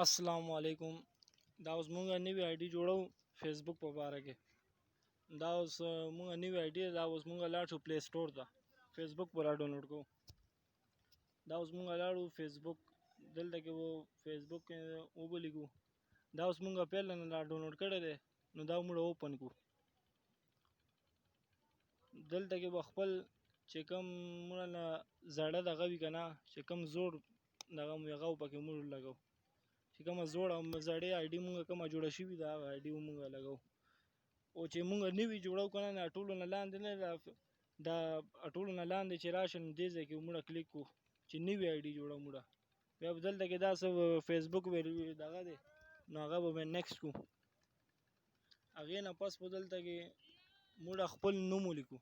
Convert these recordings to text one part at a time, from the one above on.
السلام علیکم. دا اوس مونږ نوې آی ډي جوړو فیسبوک په باره کې. دا اوس مونږ نوې آی ډي دا اوس مونږ لاړ شو پلی سټور ته فیسبوک به را ډاونلوډ کوو. دا اوس مونږ لاړو فیسبوک دلته کې به فیسبوک وبلیږو. دا اوس مونږ پیل نه را ډاونلوډ کړی دی نو دا موږ اوپن کړو. دلته کې به خپل چې کوم موږ نه زړه دغه وي که نه چې کوم زوړ دغه مو هغه پکې موږ لګو. چې کومه زوړه زړې آی ډي مونږ کومه جوړه شوې ده هغه آی ډي مونږ لګو. او چې مونږ نوي جوړو که نه ټولو نه لاندې نه دا ټولو نه لاندې چې راشي نو دې ځای کې موږ کلیک کړو چې نوې آی ډي جوړه موږ. بیا به دلته کې دا څه فیسبوک دغه دی نو هغه به نیکسټ کړو. هغې نه پس به دلته کې موږ خپل نوم ولیکو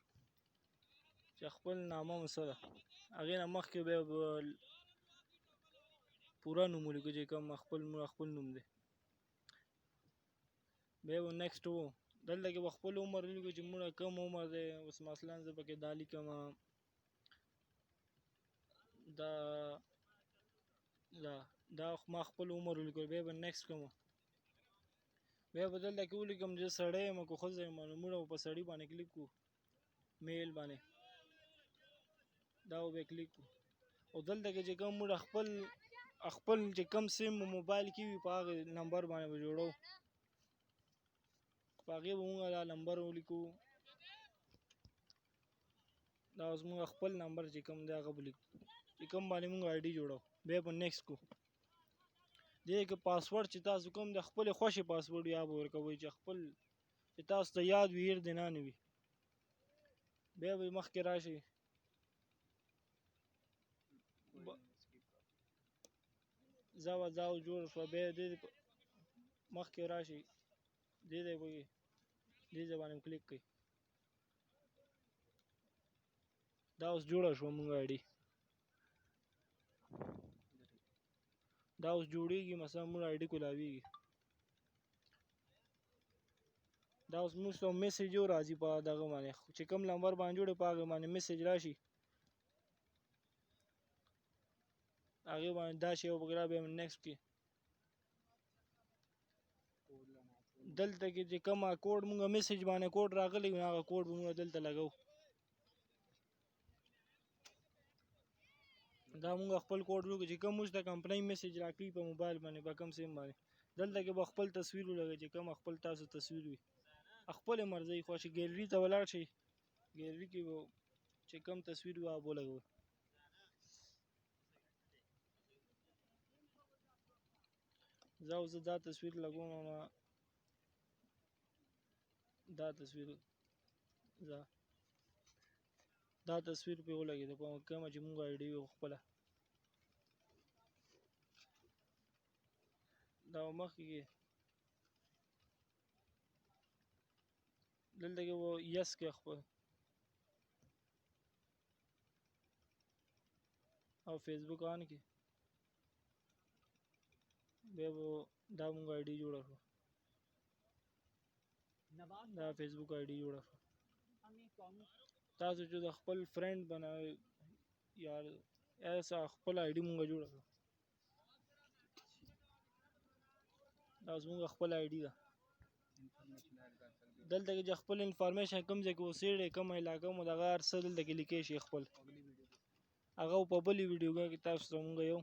چې خپل نامه مو څه ده. هغې نه مخکې بیا به پوره نوم ولیکو چې کوم خپل نوم دی. بیا به نیکسټ وو. دلته کې به خپل عمر ولیکو چې موږ کم عمر دی. اوس مثلا زه پکې دا لیکمه دا ما خپل عمر ولیکو. بیا به نیکسټ کوم. بیا به دلته کې ولیکم چې سړی یم که ښځه یم نو موږ به په سړي باندې کلیک کړو میل باندې. دا به بیا کلیک کړو. او دلته کې چې کوم موږ خپل چې کوم سیم موبایل کې وي په هغه نمبر باندې به جوړو. په هغې به موږ دا نمبر ولیکو. دا اوس موږ خپل نمبر چې کوم دی هغه به لیکو چې کوم باندې موږ آی ډي جوړو. بیا به نیکسټ کړو. دې کې پاسورډ چې تاسو کوم د خپلې خوښې پاسورډ یا به ورکوئ چې خپل چې تاسو ته یاد وي هېر دې نه وي. بیا به مخکې راشئ دا اوس جوړ شوه. بیا دې مخکې راشئ دې ځای باندې کلیک کړئ. دا اوس جوړه شوه مونږ آی ډي. دا اوس جوړیږي مثلا موږ آی ډي کولاویږي. دا اوس موږ ته میسیج یو راځي په دغه باندې چې کوم نمبر باندې جوړې په هغه باندې میسیج راشي. هغې باندې دا شی وکړه. بیا نیکسټ کې دلته کې چې کومه کوډ مونږ میسیج باندې کوډ راغلی نو هغه کوډ به مونږ دلته لګو. دا مونږ خپل کوډ ولیکو چې کوم موږ ته کمپنۍ میسیج راکوي په موبایل باندې په کوم سیم باندې. دلته کې به خپل تصویر ولګوئ چې کوم خپل تاسو تصویر وي خپلې مرضۍ خوښې. ګیلري ته ولاړ شئ. ګیلري کې به چې کوم تصویر وي هغه ولګوئ. زه دا تصویر لګوم. دا تصویر پې ولګېده په کومه چې مونږ آی ډي وي خپله. دا مخکې کې دلته کې به یس کې خپل او فیسبوک آن کې بیا به دا مونږ آی ډي جوړه شوه. دا فیسبوک آی ډي جوړه شوه. تاسو چې د خپل فرینډ بنوئ یا خپل آی ډي مونږ جوړه کړه. دا اوس مونږ خپل آی ډي ده. دلته کې چې خپل انفارمیشن کوم ځای کې اوسېږئ کومه علاقه مو دغه هر څه دلته کې لیکلی شي خپل. هغه په بلې ویډیوګانو کې تاسو ته مونږ یو